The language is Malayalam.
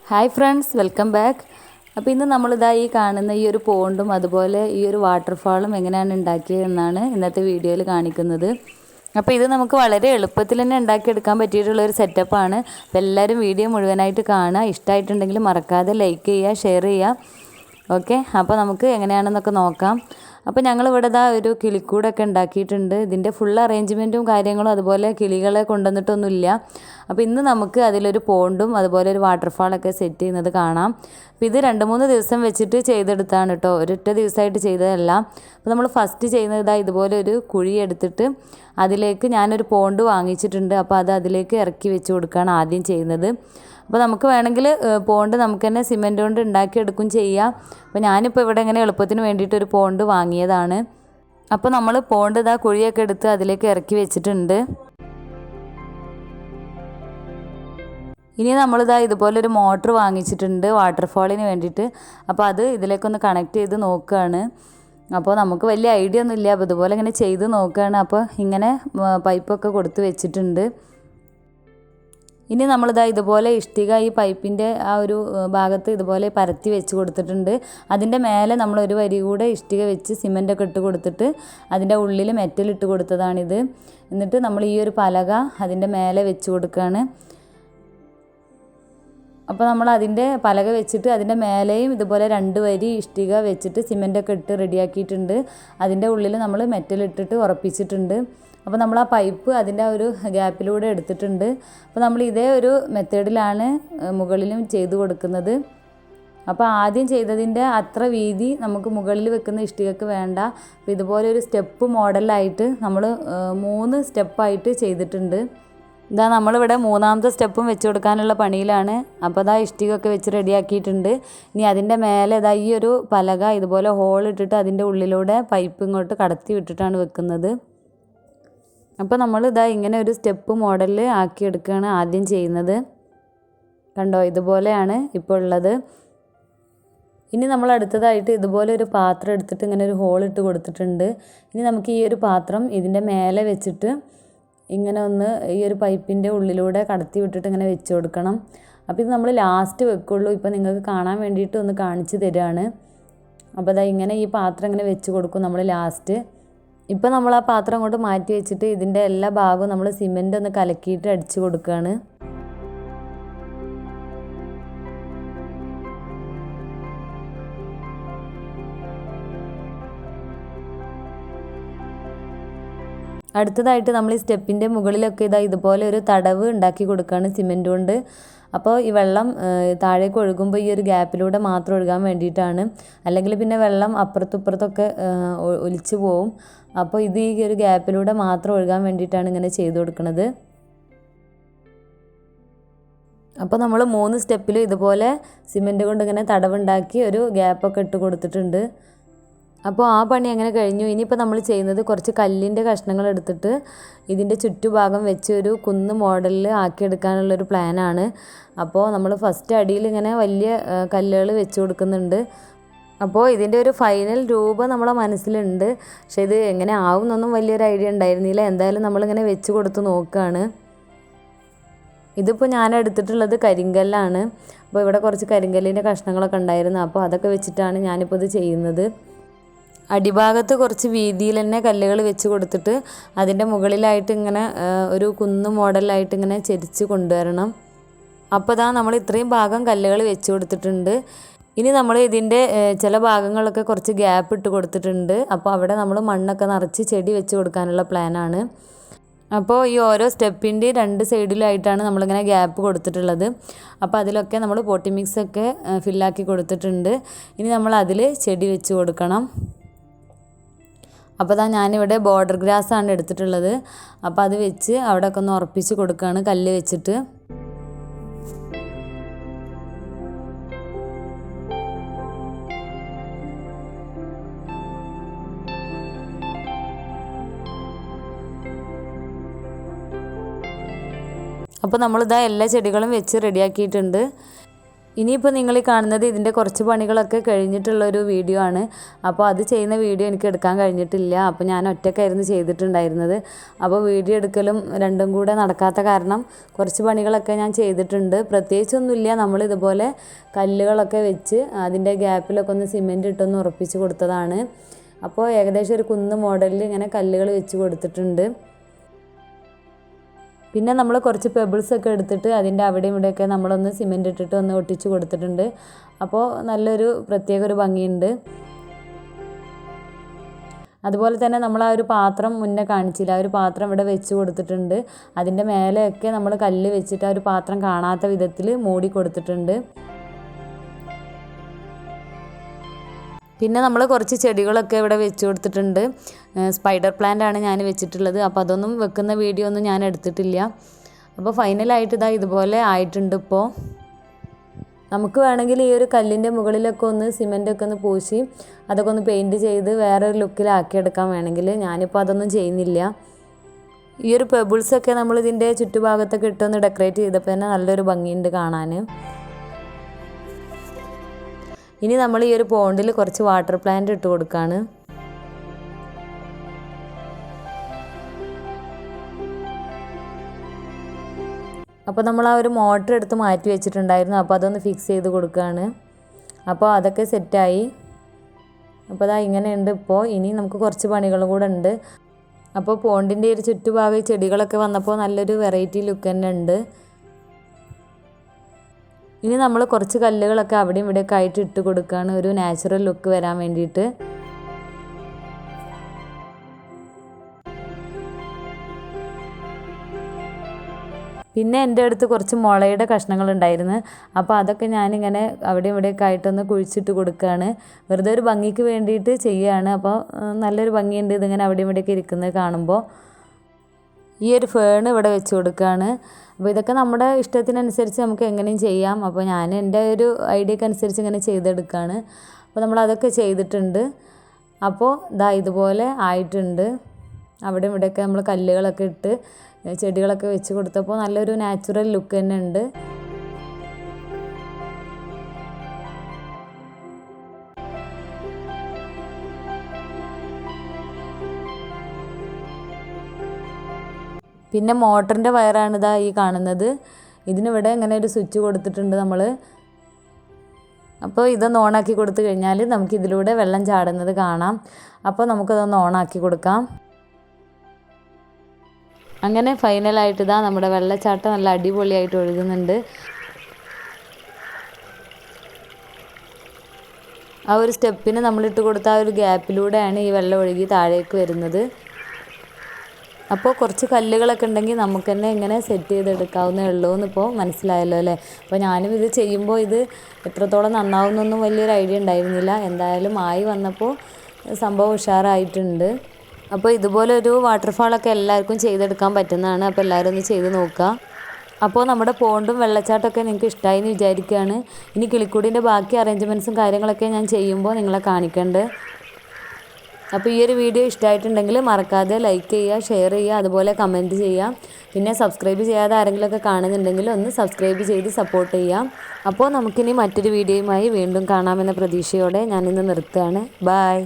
Hi friends, welcome back. അപ്പോൾ ഇന്ന് നമ്മളിതാ ഈ കാണുന്ന ഈ ഒരു പോണ്ടും അതുപോലെ ഈ ഒരു വാട്ടർഫാളും എങ്ങനെയാണ് ഉണ്ടാക്കിയതെന്നാണ് ഇന്നത്തെ വീഡിയോയിൽ കാണിക്കുന്നത്. അപ്പോൾ ഇത് നമുക്ക് വളരെ എളുപ്പത്തിൽ തന്നെ ഉണ്ടാക്കിയെടുക്കാൻ പറ്റിയിട്ടുള്ളൊരു സെറ്റപ്പാണ്. അപ്പോൾ എല്ലാവരും വീഡിയോ മുഴുവനായിട്ട് കാണുക. ഇഷ്ടമായിട്ടുണ്ടെങ്കിൽ മറക്കാതെ ലൈക്ക് ചെയ്യുക, ഷെയർ ചെയ്യുക. ഓക്കെ, അപ്പോൾ നമുക്ക് എങ്ങനെയാണെന്നൊക്കെ നോക്കാം. അപ്പോൾ ഞങ്ങളിവിടെ ഒരു കിളിക്കൂടൊക്കെ ഉണ്ടാക്കിയിട്ടുണ്ട്. ഇതിൻ്റെ ഫുൾ അറേഞ്ച്മെൻറ്റും കാര്യങ്ങളും അതുപോലെ കിളികളെ കൊണ്ടുവന്നിട്ടൊന്നുമില്ല. അപ്പോൾ ഇന്ന് നമുക്ക് അതിലൊരു പോണ്ടും അതുപോലെ ഒരു വാട്ടർഫാളൊക്കെ സെറ്റ് ചെയ്യുന്നത് കാണാം. അപ്പോൾ ഇത് 2-3 ദിവസം വെച്ചിട്ട് ചെയ്തെടുത്താണ് കേട്ടോ, ഒരൊറ്റ ദിവസമായിട്ട് ചെയ്തതല്ല. അപ്പോൾ നമ്മൾ ഫസ്റ്റ് ചെയ്യുന്നത് ഇതുപോലെ ഒരു കുഴി എടുത്തിട്ട് അതിലേക്ക് ഞാനൊരു പോണ്ട് വാങ്ങിച്ചിട്ടുണ്ട്. അപ്പോൾ അതിലേക്ക് ഇറക്കി വെച്ച് കൊടുക്കുകയാണ് ആദ്യം ചെയ്യുന്നത്. അപ്പോൾ നമുക്ക് വേണമെങ്കിൽ പോണ്ട് നമുക്ക് തന്നെ സിമെൻറ്റ് കൊണ്ട് ഉണ്ടാക്കിയെടുക്കും ചെയ്യാം. അപ്പോൾ ഞാനിപ്പോൾ ഇവിടെ ഇങ്ങനെ എളുപ്പത്തിന് വേണ്ടിയിട്ട് ഒരു പോണ്ട് വാങ്ങിയതാണ്. അപ്പോൾ നമ്മൾ പോണ്ട് കുഴിയൊക്കെ എടുത്ത് അതിലേക്ക് ഇറക്കി വെച്ചിട്ടുണ്ട്. ഇനി നമ്മളിതാ ഇതുപോലൊരു മോട്ടർ വാങ്ങിച്ചിട്ടുണ്ട് വാട്ടർഫാളിന് വേണ്ടിയിട്ട്. അപ്പോൾ അത് ഇതിലേക്കൊന്ന് കണക്ട് ചെയ്ത് നോക്കുകയാണ്. അപ്പോൾ നമുക്ക് വലിയ ഐഡിയ ഒന്നുമില്ല. അപ്പോൾ ഇതുപോലെ ഇങ്ങനെ ചെയ്ത് നോക്കുകയാണ്. അപ്പോൾ ഇങ്ങനെ പൈപ്പൊക്കെ കൊടുത്ത് വെച്ചിട്ടുണ്ട്. ഇനി നമ്മളിതാ ഇതുപോലെ ഇഷ്ടിക ഈ പൈപ്പിൻ്റെ ആ ഒരു ഭാഗത്ത് ഇതുപോലെ പരത്തി വെച്ച് കൊടുത്തിട്ടുണ്ട്. അതിൻ്റെ മേലെ നമ്മളൊരു വരി കൂടെ ഇഷ്ടിക വെച്ച് സിമെൻറ്റൊക്കെ ഇട്ട് കൊടുത്തിട്ട് അതിൻ്റെ ഉള്ളിൽ മെറ്റലിട്ട് കൊടുത്തതാണിത്. എന്നിട്ട് നമ്മൾ ഈ ഒരു പലക അതിൻ്റെ മേലെ വെച്ച് കൊടുക്കുകയാണ്. അപ്പോൾ നമ്മൾ അതിൻ്റെ പലക വെച്ചിട്ട് അതിൻ്റെ മേലെയും ഇതുപോലെ 2 വരി ഇഷ്ടിക വെച്ചിട്ട് സിമെൻറ്റൊക്കെ ഇട്ട് റെഡിയാക്കിയിട്ടുണ്ട്. അതിൻ്റെ ഉള്ളിൽ നമ്മൾ മെറ്റലിട്ടിട്ട് ഉറപ്പിച്ചിട്ടുണ്ട്. അപ്പോൾ നമ്മൾ ആ പൈപ്പ് അതിൻ്റെ ആ ഒരു ഗ്യാപ്പിലൂടെ എടുത്തിട്ടുണ്ട്. അപ്പോൾ നമ്മൾ ഇതേ ഒരു മെത്തേഡിലാണ് മുകളിലും ചെയ്ത് കൊടുക്കുന്നത്. അപ്പോൾ ആദ്യം ചെയ്തതിൻ്റെ അത്ര വീതി നമുക്ക് മുകളിൽ വെക്കുന്ന ഇഷ്ടികക്ക് വേണ്ട. അപ്പോൾ ഇതുപോലെ ഒരു സ്റ്റെപ്പ് മോഡലായിട്ട് നമ്മൾ 3 സ്റ്റെപ്പായിട്ട് ചെയ്തിട്ടുണ്ട്. നമ്മളിവിടെ 3ാമത്തെ സ്റ്റെപ്പും വെച്ച് കൊടുക്കാനുള്ള പണിയിലാണ്. അപ്പോൾ ഇഷ്ടികയൊക്കെ വെച്ച് റെഡിയാക്കിയിട്ടുണ്ട്. ഇനി അതിൻ്റെ മേലെ ഈ ഒരു പലക ഇതുപോലെ ഹോൾ ഇട്ടിട്ട് അതിൻ്റെ ഉള്ളിലൂടെ പൈപ്പ് ഇങ്ങോട്ട് കടത്തി വിട്ടിട്ടാണ് വെക്കുന്നത്. അപ്പോൾ നമ്മൾ ഇങ്ങനെ ഒരു സ്റ്റെപ്പ് മോഡലിൽ ആക്കിയെടുക്കുകയാണ് ആദ്യം ചെയ്യുന്നത്. കണ്ടോ, ഇതുപോലെയാണ് ഇപ്പോൾ ഉള്ളത്. ഇനി നമ്മൾ അടുത്തതായിട്ട് ഇതുപോലെ ഒരു പാത്രം എടുത്തിട്ട് ഇങ്ങനെ ഒരു ഹോൾ ഇട്ട് കൊടുത്തിട്ടുണ്ട്. ഇനി നമുക്ക് ഈ ഒരു പാത്രം ഇതിൻ്റെ മേലെ വെച്ചിട്ട് ഇങ്ങനെ ഒന്ന് ഈ ഒരു പൈപ്പിൻ്റെ ഉള്ളിലൂടെ കടത്തി വിട്ടിട്ട് ഇങ്ങനെ വെച്ച് കൊടുക്കണം. അപ്പോൾ ഇത് നമ്മൾ ലാസ്റ്റ് വെക്കുള്ളൂ. ഇപ്പോൾ നിങ്ങൾക്ക് കാണാൻ വേണ്ടിയിട്ട് ഒന്ന് കാണിച്ചു തരികയാണ്. അപ്പോൾ ഇങ്ങനെ ഈ പാത്രം ഇങ്ങനെ വെച്ച് കൊടുക്കും നമ്മൾ ലാസ്റ്റ്. ഇപ്പോൾ നമ്മൾ ആ പാത്രം അങ്ങോട്ട് മാറ്റി വെച്ചിട്ട് ഇതിൻ്റെ എല്ലാ ഭാഗവും നമ്മൾ സിമെൻ്റ് ഒന്ന് കലക്കിയിട്ട് അടിച്ചു കൊടുക്കുകയാണ്. അടുത്തതായിട്ട് നമ്മൾ ഈ സ്റ്റെപ്പിൻ്റെ മുകളിലൊക്കെ ഇതുപോലെ ഒരു തടവ് ഉണ്ടാക്കി കൊടുക്കുകയാണ് സിമെൻറ്റ് കൊണ്ട്. അപ്പോൾ ഈ വെള്ളം താഴേക്ക് ഒഴുകുമ്പോൾ ഈ ഒരു ഗ്യാപ്പിലൂടെ മാത്രം ഒഴുകാൻ വേണ്ടിയിട്ടാണ്. അല്ലെങ്കിൽ പിന്നെ വെള്ളം അപ്പുറത്തുപ്പുറത്തൊക്കെ ഒലിച്ചു പോവും. അപ്പോൾ ഇത് ഈ ഒരു ഗ്യാപ്പിലൂടെ മാത്രം ഒഴുകാൻ വേണ്ടിയിട്ടാണ് ഇങ്ങനെ ചെയ്ത് കൊടുക്കുന്നത്. അപ്പോൾ നമ്മൾ 3 സ്റ്റെപ്പിലും ഇതുപോലെ സിമെൻറ്റ് കൊണ്ട് ഇങ്ങനെ തടവുണ്ടാക്കി ഒരു ഗ്യാപ്പൊക്കെ ഇട്ട് കൊടുത്തിട്ടുണ്ട്. അപ്പോൾ ആ പണി അങ്ങനെ കഴിഞ്ഞു. ഇനിയിപ്പോൾ നമ്മൾ ചെയ്യുന്നത് കുറച്ച് കല്ലിൻ്റെ കഷ്ണങ്ങൾ എടുത്തിട്ട് ഇതിൻ്റെ ചുറ്റുഭാഗം വെച്ച് ഒരു കുന്ന് മോഡലിൽ ആക്കിയെടുക്കാനുള്ളൊരു പ്ലാനാണ്. അപ്പോൾ നമ്മൾ ഫസ്റ്റ് അടിയിൽ ഇങ്ങനെ വലിയ കല്ലുകൾ വെച്ച് കൊടുക്കുന്നുണ്ട്. അപ്പോൾ ഇതിൻ്റെ ഒരു ഫൈനൽ രൂപം നമ്മളെ മനസ്സിലുണ്ട്. പക്ഷേ ഇത് എങ്ങനെ ആവും എന്നൊന്നും വലിയൊരു ഐഡിയ ഉണ്ടായിരുന്നില്ല. എന്തായാലും നമ്മളിങ്ങനെ വെച്ച് കൊടുത്ത് നോക്കുകയാണ്. ഇതിപ്പോൾ ഞാൻ എടുത്തിട്ടുള്ളത് കരിങ്കല്ലാണ്. അപ്പോൾ ഇവിടെ കുറച്ച് കരിങ്കല്ലിൻ്റെ കഷ്ണങ്ങളൊക്കെ ഉണ്ടായിരുന്നു. അപ്പോൾ അതൊക്കെ വെച്ചിട്ടാണ് ഞാനിപ്പോൾ ഇത് ചെയ്യുന്നത്. അടിഭാഗത്ത് കുറച്ച് വീതിയിൽ തന്നെ കല്ലുകൾ വെച്ച് കൊടുത്തിട്ട് അതിൻ്റെ മുകളിലായിട്ട് ഇങ്ങനെ ഒരു കുന്ന് മോഡലായിട്ട് ഇങ്ങനെ ചെരിച്ച് കൊണ്ടുവരണം. അപ്പോൾ നമ്മൾ ഇത്രയും ഭാഗം കല്ലുകൾ വെച്ച് കൊടുത്തിട്ടുണ്ട്. ഇനി നമ്മൾ ഇതിൻ്റെ ചില ഭാഗങ്ങളൊക്കെ കുറച്ച് ഗ്യാപ്പ് ഇട്ട് കൊടുത്തിട്ടുണ്ട്. അപ്പോൾ അവിടെ നമ്മൾ മണ്ണൊക്കെ നിറച്ച് ചെടി വെച്ച് കൊടുക്കാനുള്ള പ്ലാനാണ്. അപ്പോൾ ഈ ഓരോ സ്റ്റെപ്പിൻ്റെ 2 സൈഡിലായിട്ടാണ് നമ്മളിങ്ങനെ ഗ്യാപ്പ് കൊടുത്തിട്ടുള്ളത്. അപ്പോൾ അതിലൊക്കെ നമ്മൾ പോട്ടി മിക്സൊക്കെ ഫില്ലാക്കി കൊടുത്തിട്ടുണ്ട്. ഇനി നമ്മൾ അതിൽ ചെടി വെച്ച് കൊടുക്കണം. അപ്പോൾ ഞാനിവിടെ ബോർഡർ ഗ്രാസാണ് എടുത്തിട്ടുള്ളത്. അപ്പോൾ അത് വെച്ച് അവിടെയൊക്കെ ഒന്ന് ഉറപ്പിച്ച് കൊടുക്കുകയാണ് കല്ല് വെച്ചിട്ട്. അപ്പോൾ നമ്മളിതാ എല്ലാ ചെടികളും വെച്ച് റെഡിയാക്കിയിട്ടുണ്ട്. ഇനിയിപ്പോൾ നിങ്ങൾ ഈ കാണുന്നത് ഇതിൻ്റെ കുറച്ച് പണികളൊക്കെ കഴിഞ്ഞിട്ടുള്ളൊരു വീഡിയോ ആണ്. അപ്പോൾ അത് ചെയ്യുന്ന വീഡിയോ എനിക്ക് എടുക്കാൻ കഴിഞ്ഞിട്ടില്ല. അപ്പോൾ ഞാൻ ഒറ്റയ്ക്കായിരുന്നു ചെയ്തിട്ടുണ്ടായിരുന്നത്. അപ്പോൾ വീഡിയോ എടുക്കലും രണ്ടും കൂടെ നടക്കാത്ത കാരണം കുറച്ച് പണികളൊക്കെ ഞാൻ ചെയ്തിട്ടുണ്ട്. പ്രത്യേകിച്ചൊന്നുമില്ല, നമ്മളിതുപോലെ കല്ലുകളൊക്കെ വെച്ച് അതിൻ്റെ ഗ്യാപ്പിലൊക്കെ ഒന്ന് സിമെൻറ്റ് ഇട്ടൊന്ന് ഉറപ്പിച്ച് കൊടുത്തതാണ്. അപ്പോൾ ഏകദേശം ഒരു കുന്ന് മോഡലിൽ ഇങ്ങനെ കല്ലുകൾ വെച്ച് കൊടുത്തിട്ടുണ്ട്. പിന്നെ നമ്മൾ കുറച്ച് പെബിൾസൊക്കെ എടുത്തിട്ട് അതിൻ്റെ അവിടെയും ഇവിടെയൊക്കെ നമ്മളൊന്ന് സിമെൻറ്റ് ഇട്ടിട്ട് ഒന്ന് ഒട്ടിച്ച് കൊടുത്തിട്ടുണ്ട്. അപ്പോൾ നല്ലൊരു പ്രത്യേക ഒരു ഭംഗിയുണ്ട്. അതുപോലെ തന്നെ നമ്മൾ ആ ഒരു പാത്രം മുന്നേ കാണിച്ചില്ല, ആ ഒരു പാത്രം ഇവിടെ വെച്ച് കൊടുത്തിട്ടുണ്ട്. അതിൻ്റെ മേലെയൊക്കെ നമ്മൾ കല്ല് വെച്ചിട്ട് ആ ഒരു പാത്രം കാണാത്ത വിധത്തിൽ മൂടി കൊടുത്തിട്ടുണ്ട്. പിന്നെ നമ്മൾ കുറച്ച് ചെടികളൊക്കെ ഇവിടെ വെച്ച് കൊടുത്തിട്ടുണ്ട്. സ്പൈഡർ പ്ലാന്റ് ആണ് ഞാൻ വെച്ചിട്ടുള്ളത്. അപ്പോൾ അതൊന്നും വെക്കുന്ന വീഡിയോ ഒന്നും ഞാൻ എടുത്തിട്ടില്ല. അപ്പോൾ ഫൈനലായിട്ട് ഇതാ ഇതുപോലെ ആയിട്ടുണ്ട്. ഇപ്പോൾ നമുക്ക് വേണമെങ്കിൽ ഈ ഒരു കല്ലിൻ്റെ മുകളിലൊക്കെ ഒന്ന് സിമെൻറ്റൊക്കെ ഒന്ന് പൂശി അതൊക്കെ ഒന്ന് പെയിൻറ്റ് ചെയ്ത് വേറൊരു ലുക്കിലാക്കിയെടുക്കാൻ വേണമെങ്കിൽ, ഞാനിപ്പോൾ അതൊന്നും ചെയ്യുന്നില്ല. ഈ ഒരു പെബിൾസൊക്കെ നമ്മൾ ഇതിൻ്റെ ചുറ്റുഭാഗത്തൊക്കെ ഇട്ടൊന്ന് ഡെക്കറേറ്റ് ചെയ്തപ്പോൾ തന്നെ നല്ലൊരു ഭംഗിയുണ്ട് കാണാൻ. ഇനി നമ്മൾ ഈ ഒരു പോണ്ടിൽ കുറച്ച് വാട്ടർ പ്ലാന്റ് ഇട്ട് കൊടുക്കുകയാണ്. അപ്പോൾ നമ്മൾ ആ ഒരു മോട്ടർ എടുത്ത് മാറ്റി വെച്ചിട്ടുണ്ടായിരുന്നു. അപ്പോൾ അതൊന്ന് ഫിക്സ് ചെയ്ത് കൊടുക്കുകയാണ്. അപ്പോൾ അതൊക്കെ സെറ്റായി. അപ്പോൾ അതാ ഇങ്ങനെയുണ്ട് ഇപ്പോൾ. ഇനി നമുക്ക് കുറച്ച് പണികളും കൂടെ ഉണ്ട്. അപ്പോൾ പോണ്ടിൻ്റെ ഒരു ചുറ്റുഭാഗം ചെടികളൊക്കെ വന്നപ്പോൾ നല്ലൊരു വെറൈറ്റി ലുക്ക് തന്നെ ഉണ്ട്. ഇനി നമ്മൾ കുറച്ച് കല്ലുകളൊക്കെ അവിടെയും ഇവിടെയൊക്കെ ആയിട്ട് ഇട്ട് കൊടുക്കുകയാണ്, ഒരു നാച്ചുറൽ ലുക്ക് വരാൻ വേണ്ടിയിട്ട്. പിന്നെ എൻ്റെ അടുത്ത് കുറച്ച് മുളയുടെ കഷ്ണങ്ങൾ ഉണ്ടായിരുന്നു. അപ്പോൾ അതൊക്കെ ഞാനിങ്ങനെ അവിടെയും ഇവിടെയൊക്കെ ആയിട്ടൊന്ന് കുഴിച്ചിട്ട് കൊടുക്കുകയാണ്. വെറുതെ ഒരു ഭംഗിക്ക് വേണ്ടിയിട്ട് ചെയ്യുകയാണ്. അപ്പോൾ നല്ലൊരു ഭംഗിയുണ്ട് ഇതിങ്ങനെ അവിടെയും ഇവിടെയൊക്കെ ഇരിക്കുന്നത് കാണുമ്പോൾ. ഈ ഒരു ഫേൺ ഇവിടെ വെച്ച് കൊടുക്കുകയാണ്. അപ്പോൾ ഇതൊക്കെ നമ്മുടെ ഇഷ്ടത്തിനനുസരിച്ച് നമുക്ക് എങ്ങനെയും ചെയ്യാം. അപ്പോൾ ഞാൻ എൻ്റെ ഒരു ഐഡിയക്ക് അനുസരിച്ച് ഇങ്ങനെ ചെയ്തെടുക്കുകയാണ്. അപ്പോൾ നമ്മളതൊക്കെ ചെയ്തിട്ടുണ്ട്. അപ്പോൾ ഇതാ ഇതുപോലെ ആയിട്ടുണ്ട്. അവിടെ ഇവിടെയൊക്കെ നമ്മൾ കല്ലുകളൊക്കെ ഇട്ട് ചെടികളൊക്കെ വെച്ച് കൊടുത്തപ്പോൾ നല്ലൊരു നാച്ചുറൽ ലുക്ക് തന്നെ ഉണ്ട്. പിന്നെ മോട്ടറിൻ്റെ വയറാണ് ഇതാ ഈ കാണുന്നത്. ഇതിനിവിടെ ഇങ്ങനെ ഒരു സ്വിച്ച് കൊടുത്തിട്ടുണ്ട് നമ്മൾ. അപ്പോൾ ഇതൊന്ന് ഓണാക്കി കൊടുത്തു കഴിഞ്ഞാൽ നമുക്കിതിലൂടെ വെള്ളം ചാടുന്നത് കാണാം. അപ്പോൾ നമുക്കതൊന്ന് ഓണാക്കി കൊടുക്കാം. അങ്ങനെ ഫൈനലായിട്ട് ഇതാ നമ്മുടെ വെള്ളച്ചാട്ടം നല്ല അടിപൊളിയായിട്ട് ഒഴുകുന്നുണ്ട്. ആ ഒരു സ്റ്റെപ്പിന് നമ്മളിട്ട് കൊടുത്ത ആ ഒരു ഗ്യാപ്പിലൂടെയാണ് ഈ വെള്ളം ഒഴുകി താഴേക്ക് വരുന്നത്. അപ്പോൾ കുറച്ച് കല്ലുകളൊക്കെ ഉണ്ടെങ്കിൽ നമുക്ക് തന്നെ ഇങ്ങനെ സെറ്റ് ചെയ്തെടുക്കാവുന്നേ ഉള്ളൂ എന്നിപ്പോൾ മനസ്സിലായല്ലോ അല്ലേ. അപ്പോൾ ഞാനും ഇത് ചെയ്യുമ്പോൾ ഇത് എത്രത്തോളം നന്നാവുന്നൊന്നും വലിയൊരു ഐഡിയ ഉണ്ടായിരുന്നില്ല. എന്തായാലും ആയി വന്നപ്പോൾ സംഭവം ഉഷാറായിട്ടുണ്ട്. അപ്പോൾ ഇതുപോലൊരു വാട്ടർഫാളൊക്കെ എല്ലാവർക്കും ചെയ്തെടുക്കാൻ പറ്റുന്നതാണ്. അപ്പോൾ എല്ലാവരും ഒന്ന് ചെയ്ത് നോക്കുക. അപ്പോൾ നമ്മുടെ പോണ്ടും വെള്ളച്ചാട്ടമൊക്കെ നിങ്ങൾക്ക് ഇഷ്ടമായി എന്ന് വിചാരിക്കുകയാണ്. ഇനി കിളിക്കൂടിൻ്റെ ബാക്കി അറേഞ്ച്മെൻറ്റ്സും കാര്യങ്ങളൊക്കെ ഞാൻ ചെയ്യുമ്പോൾ നിങ്ങളെ കാണിക്കണ്ട്. അപ്പോൾ ഈ ഒരു വീഡിയോ ഇഷ്ടമായിട്ടുണ്ടെങ്കിൽ മറക്കാതെ ലൈക്ക് ചെയ്യുക, ഷെയർ ചെയ്യുക, അതുപോലെ കമൻറ്റ് ചെയ്യുക. പിന്നെ സബ്സ്ക്രൈബ് ചെയ്യാതെ ആരെങ്കിലുമൊക്കെ കാണുന്നുണ്ടെങ്കിൽ ഒന്ന് സബ്സ്ക്രൈബ് ചെയ്ത് സപ്പോർട്ട് ചെയ്യാം. അപ്പോൾ നമുക്കിനി മറ്റൊരു വീഡിയോയുമായി വീണ്ടും കാണാമെന്ന പ്രതീക്ഷയോടെ ഞാനിന്ന് നിർത്തുകയാണ്. ബൈ.